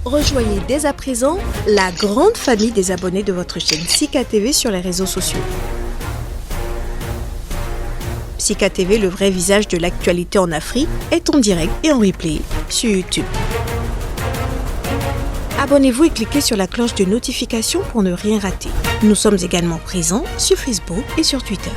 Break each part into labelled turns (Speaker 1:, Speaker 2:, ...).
Speaker 1: Rejoignez dès à présent la grande famille des abonnés de votre chaîne Sika TV sur les réseaux sociaux. Sika TV, le vrai visage de l'actualité en Afrique, est en direct et en replay sur YouTube. Abonnez-vous et cliquez sur la cloche de notification pour ne rien rater. Nous sommes également présents sur Facebook et sur Twitter.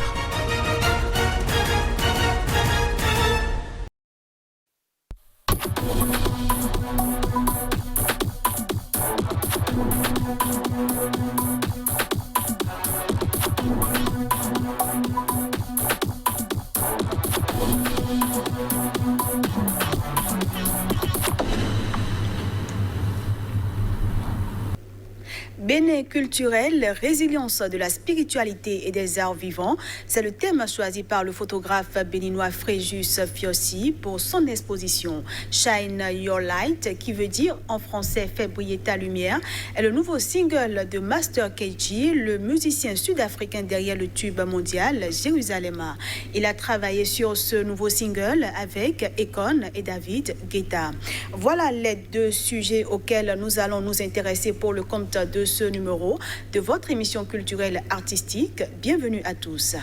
Speaker 2: Bénin culturel, résilience de la spiritualité et des arts vivants, c'est le thème choisi par le photographe béninois Fréjus Fiossi pour son exposition Shine Your Light, qui veut dire en français Fais briller ta lumière, est le nouveau single de Master KG, le musicien sud-africain derrière le tube mondial Jérusalem. Il a travaillé sur ce nouveau single avec Ekon et David Guetta. Voilà les deux sujets auxquels nous allons nous intéresser pour le compte de ce numéro de votre émission culturelle artistique. Bienvenue à tous.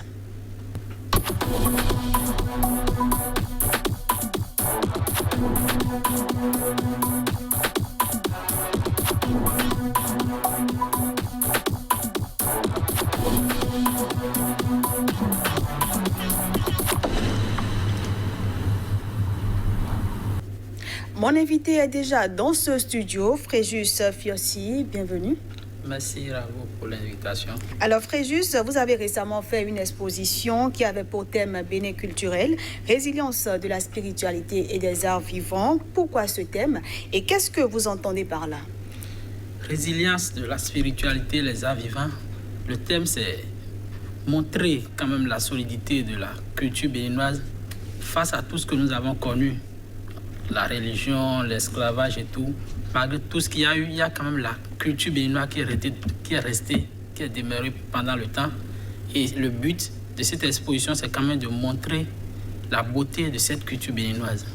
Speaker 2: Mon invité est déjà dans ce studio, Fréjus Fiossi. Bienvenue.
Speaker 3: Merci à vous pour l'invitation.
Speaker 2: Alors Fréjus, vous avez récemment fait une exposition qui avait pour thème Bénin culturel, résilience de la spiritualité et des arts vivants. Pourquoi ce thème et qu'est-ce que vous entendez par là?
Speaker 3: Résilience de la spiritualité et les arts vivants. Le thème, c'est montrer quand même la solidité de la culture béninoise face à tout ce que nous avons connu. La religion, l'esclavage et tout. Malgré tout ce qu'il y a eu, il y a quand même la culture béninoise qui est demeurée pendant le temps. Et le but de cette exposition, c'est quand même de montrer la beauté de cette culture béninoise.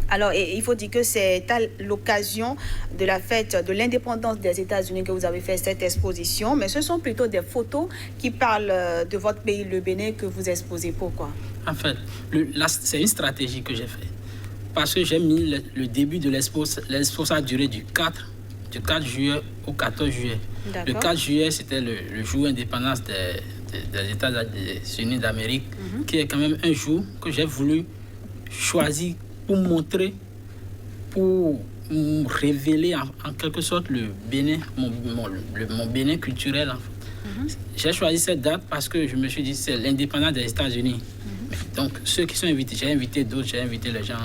Speaker 2: Alors, il faut dire que c'est à l'occasion de la fête de l'indépendance des États-Unis que vous avez fait cette exposition, mais ce sont plutôt des photos qui parlent de votre pays, le Bénin, que vous exposez. Pourquoi?
Speaker 3: En fait, c'est une stratégie que j'ai faite. Parce que j'ai mis le début de l'expo, ça a duré du 4 juillet au 14 juillet. Le 4 juillet, c'était le jour d'indépendance des États-Unis d'Amérique, qui est quand même un jour que j'ai voulu choisir pour montrer, pour révéler en quelque sorte le Bénin, mon Bénin culturel. En fait. J'ai choisi cette date parce que je me suis dit que c'est l'indépendance des États-Unis. Donc, ceux qui sont invités, j'ai invité d'autres, j'ai invité les gens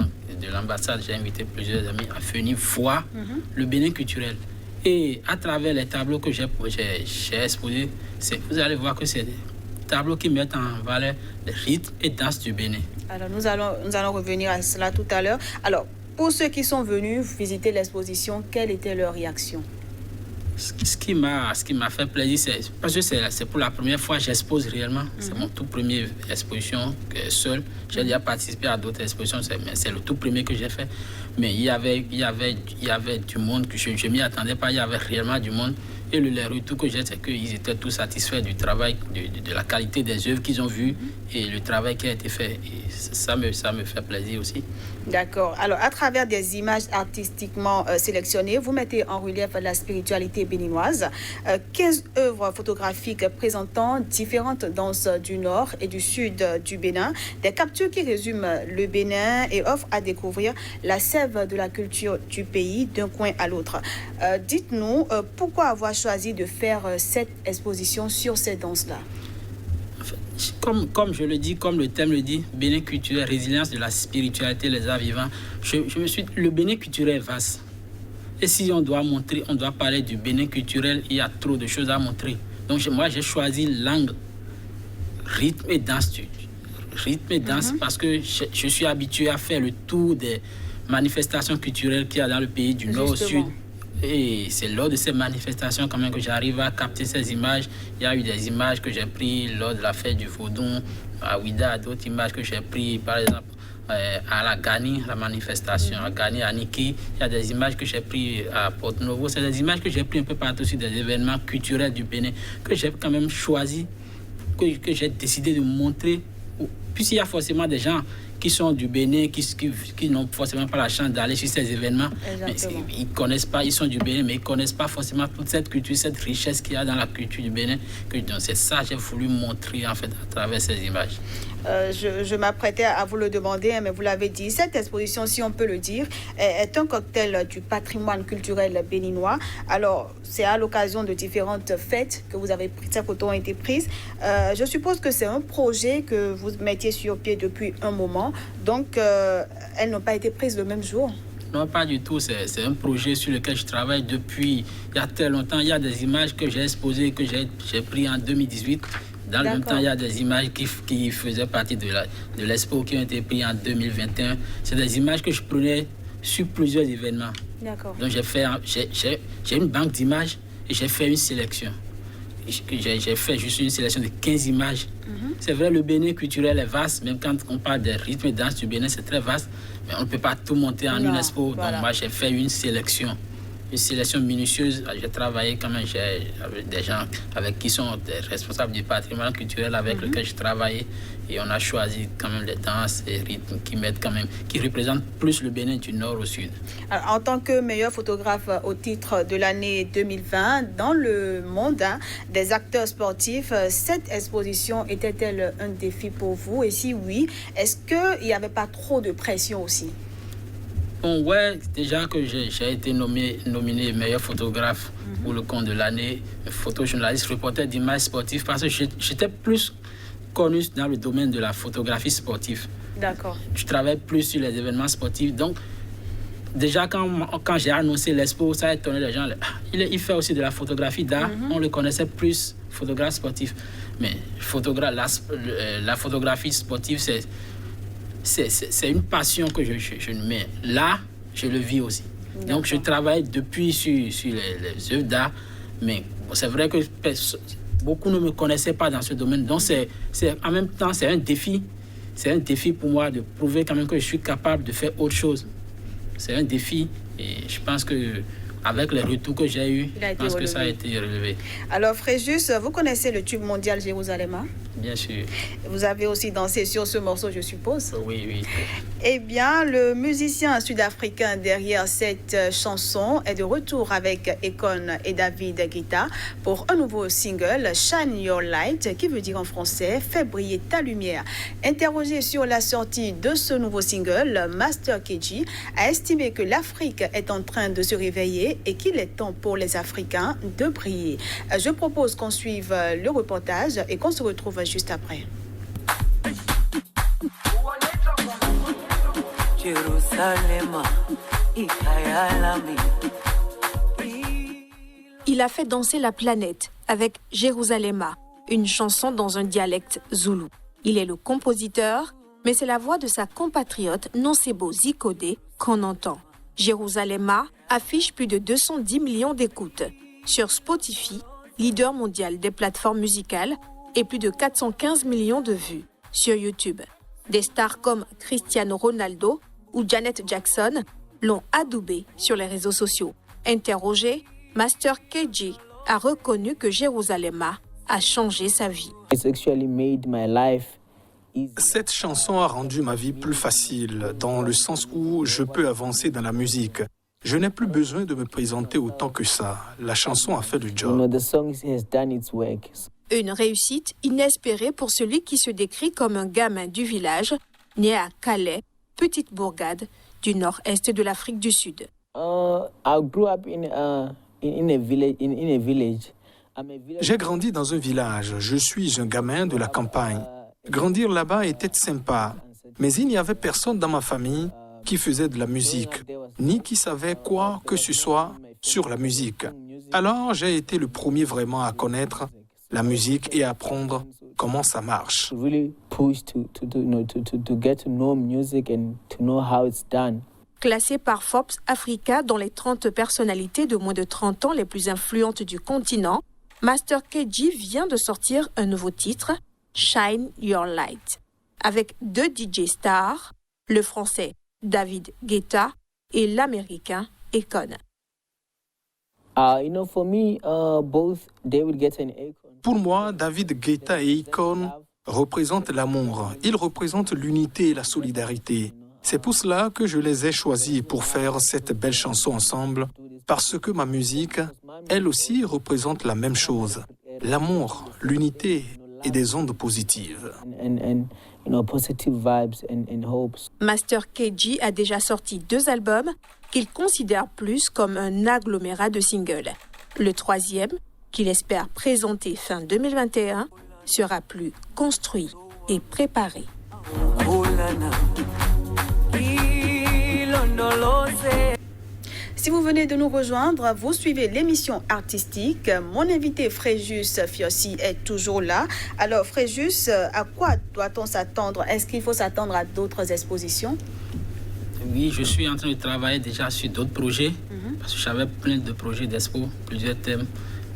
Speaker 3: de l'ambassade, j'ai invité plusieurs amis à venir voir le Bénin culturel. Et à travers les tableaux que j'ai exposés, vous allez voir que c'est des tableaux qui mettent en valeur les rythmes et danses du Bénin.
Speaker 2: Alors, nous allons revenir à cela tout à l'heure. Alors, pour ceux qui sont venus visiter l'exposition, quelle était leur réaction?
Speaker 3: Ce qui m'a fait plaisir, c'est parce que c'est pour la première fois que j'expose réellement. C'est mon tout premier exposition seul. J'ai déjà participé à d'autres expositions, mais c'est le tout premier que j'ai fait. Mais il y avait du monde que je ne m'y attendais pas. Il y avait réellement du monde. Et le retour que j'ai, c'est qu'ils étaient tous satisfaits du travail, de la qualité des œuvres qu'ils ont vues et le travail qui a été fait. Et ça me fait plaisir aussi.
Speaker 2: D'accord. Alors, à travers des images artistiquement sélectionnées, vous mettez en relief la spiritualité béninoise. 15 œuvres photographiques présentant différentes danses du nord et du sud du Bénin. Des captures qui résument le Bénin et offrent à découvrir la sève de la culture du pays d'un coin à l'autre. Dites-nous, pourquoi avoir choisi de faire cette exposition sur ces danses-là?
Speaker 3: Comme je le dis, comme le thème le dit, Bénin culturel, résilience de la spiritualité, les arts vivants. Le Bénin culturel est vaste. Et si on doit montrer, on doit parler du Bénin culturel, il y a trop de choses à montrer. Donc moi, j'ai choisi l'angle rythme et danse. Rythme et danse parce que je suis habitué à faire le tour des manifestations culturelles qu'il y a dans le pays du nord au sud. Et c'est lors de ces manifestations quand même que j'arrive à capter ces images. Il y a eu des images que j'ai prises lors de la fête du Vaudon à Ouida, d'autres images que j'ai prises par exemple à la Gani, la manifestation, à Gani, à Niki. Il y a des images que j'ai prises à Porto Novo. C'est des images que j'ai prises un peu partout sur des événements culturels du Bénin, que j'ai quand même choisi, que j'ai décidé de montrer. Puisqu'il y a forcément des gens qui sont du Bénin, qui n'ont forcément pas la chance d'aller sur ces événements. Mais ils connaissent pas, ils sont du Bénin, mais ils ne connaissent pas forcément toute cette culture, cette richesse qu'il y a dans la culture du Bénin. Donc c'est ça que j'ai voulu montrer en fait à travers ces images.
Speaker 2: Je m'apprêtais à vous le demander, mais vous l'avez dit, cette exposition, si on peut le dire, est un cocktail du patrimoine culturel béninois. Alors, c'est à l'occasion de différentes fêtes que ces photos ont été prises. Je suppose que c'est un projet que vous mettiez sur pied depuis un moment, donc elles n'ont pas été prises le même jour.
Speaker 3: Non, pas du tout. C'est un projet sur lequel je travaille depuis il y a très longtemps. Il y a des images que j'ai exposées, que j'ai prises en 2018. Dans le même temps, il y a des images qui faisaient partie de l'expo qui ont été prises en 2021. C'est des images que je prenais sur plusieurs événements.
Speaker 2: D'accord.
Speaker 3: Donc j'ai une banque d'images et j'ai fait une sélection. J'ai fait juste une sélection de 15 images. C'est vrai, le Bénin culturel est vaste, même quand on parle des rythmes et danses du Bénin, c'est très vaste, mais on ne peut pas tout monter en une expo. Voilà. Donc moi, j'ai fait une sélection minutieuse. J'ai travaillé quand même avec des gens avec qui sont des responsables du patrimoine culturel avec lesquels je travaillais, et on a choisi quand même les danses et rythmes qui représentent plus le Bénin du nord au sud.
Speaker 2: Alors, en tant que meilleur photographe au titre de l'année 2020 dans le monde des acteurs sportifs, cette exposition était-elle un défi pour vous? Et si oui, est-ce qu'il n'y avait pas trop de pression aussi?
Speaker 3: Bon, ouais, déjà que j'ai été nominé meilleur photographe pour le compte de l'année, photojournaliste, reporter d'images sportives, parce que j'étais plus connu dans le domaine de la photographie sportive.
Speaker 2: D'accord.
Speaker 3: Je travaille plus sur les événements sportifs. Donc, déjà, quand j'ai annoncé l'expo, ça a étonné les gens. Il fait aussi de la photographie d'art. On le connaissait plus, photographe sportif. Mais la photographie sportive, c'est une passion que je mets. Là, je le vis aussi. D'accord. Donc, je travaille depuis sur les œuvres d'art, mais c'est vrai que beaucoup ne me connaissaient pas dans ce domaine. Donc, en même temps, c'est un défi. C'est un défi pour moi de prouver quand même que je suis capable de faire autre chose. C'est un défi, et je pense que avec les retours que j'ai eus, je pense que ça a été relevé.
Speaker 2: Alors, Fréjus, vous connaissez le tube mondial Jérusalem?
Speaker 3: Bien sûr.
Speaker 2: Vous avez aussi dansé sur ce morceau, je suppose?
Speaker 3: Oui.
Speaker 2: Eh bien, le musicien sud-africain derrière cette chanson est de retour avec Akon et David Guetta pour un nouveau single, Shine Your Light, qui veut dire en français « Fais briller ta lumière ». Interrogé sur la sortie de ce nouveau single, Master KG a estimé que l'Afrique est en train de se réveiller et qu'il est temps pour les Africains de briller. Je propose qu'on suive le reportage et qu'on se retrouve juste après.
Speaker 1: Il a fait danser la planète avec Jérusalem, une chanson dans un dialecte zoulou. Il est le compositeur, mais c'est la voix de sa compatriote Nonsebo Zikode qu'on entend. Jérusalem affiche plus de 210 millions d'écoutes. Sur Spotify, leader mondial des plateformes musicales, et plus de 415 millions de vues. Sur YouTube, des stars comme Cristiano Ronaldo ou Janet Jackson l'ont adoubé sur les réseaux sociaux. Interrogé, Master KG a reconnu que Jérusalem a changé sa vie.
Speaker 4: Cette chanson a rendu ma vie plus facile, dans le sens où je peux avancer dans la musique. Je n'ai plus besoin de me présenter autant que ça. La chanson a fait le job.
Speaker 1: Une réussite inespérée pour celui qui se décrit comme un gamin du village, né à Calais, petite bourgade du nord-est de l'Afrique du Sud.
Speaker 4: J'ai grandi dans un village. Je suis un gamin de la campagne. Grandir là-bas était sympa, mais il n'y avait personne dans ma famille qui faisait de la musique, ni qui savait quoi que ce soit sur la musique. Alors, j'ai été le premier vraiment à connaître la musique et apprendre comment ça marche.
Speaker 1: Classé par Forbes Africa dans les 30 personnalités de moins de 30 ans les plus influentes du continent, Master KG vient de sortir un nouveau titre, Shine Your Light. Avec 2 DJ stars, le Français David Guetta et l'Américain Akon.
Speaker 4: Pour moi, David Guetta et Akon représentent l'amour. Ils représentent l'unité et la solidarité. C'est pour cela que je les ai choisis pour faire cette belle chanson ensemble, parce que ma musique, elle aussi, représente la même chose. L'amour, l'unité et des ondes positives.
Speaker 1: Master KG a déjà sorti 2 albums qu'il considère plus comme un agglomérat de singles. Le 3e, qu'il espère présenter fin 2021, sera plus construit et préparé.
Speaker 2: Si vous venez de nous rejoindre, vous suivez l'émission artistique. Mon invité Fréjus Fiossi est toujours là. Alors Fréjus, à quoi doit-on s'attendre? Est-ce qu'il faut s'attendre à d'autres expositions?
Speaker 3: Oui, je suis en train de travailler déjà sur d'autres projets, parce que j'avais plein de projets d'expo, plusieurs thèmes.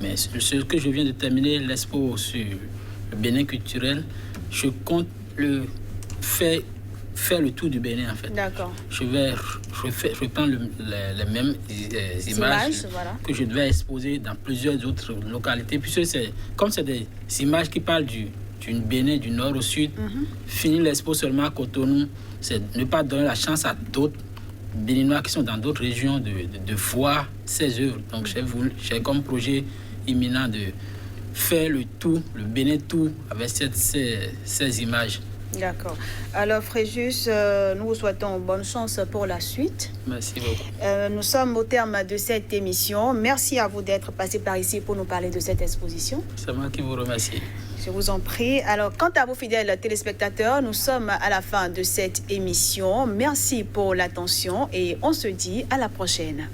Speaker 3: Mais ce que je viens de terminer, l'expo sur le Bénin culturel, je compte faire le tour du Bénin en fait.
Speaker 2: D'accord.
Speaker 3: Je prends les mêmes images que je devais exposer dans plusieurs autres localités, puisque c'est des images qui parlent du Bénin du nord au sud. Finir l'expo seulement à Cotonou, c'est ne pas donner la chance à d'autres Béninois qui sont dans d'autres régions de voir ces œuvres. Donc j'ai comme projet imminent de faire le Bénin tout avec ces images.
Speaker 2: D'accord. Alors Fréjus, nous vous souhaitons bonne chance pour la suite.
Speaker 3: Merci beaucoup.
Speaker 2: Nous sommes au terme de cette émission. Merci à vous d'être passé par ici pour nous parler de cette exposition.
Speaker 3: C'est moi qui vous remercie.
Speaker 2: Je vous en prie. Alors, quant à vos fidèles téléspectateurs, nous sommes à la fin de cette émission. Merci pour l'attention et on se dit à la prochaine.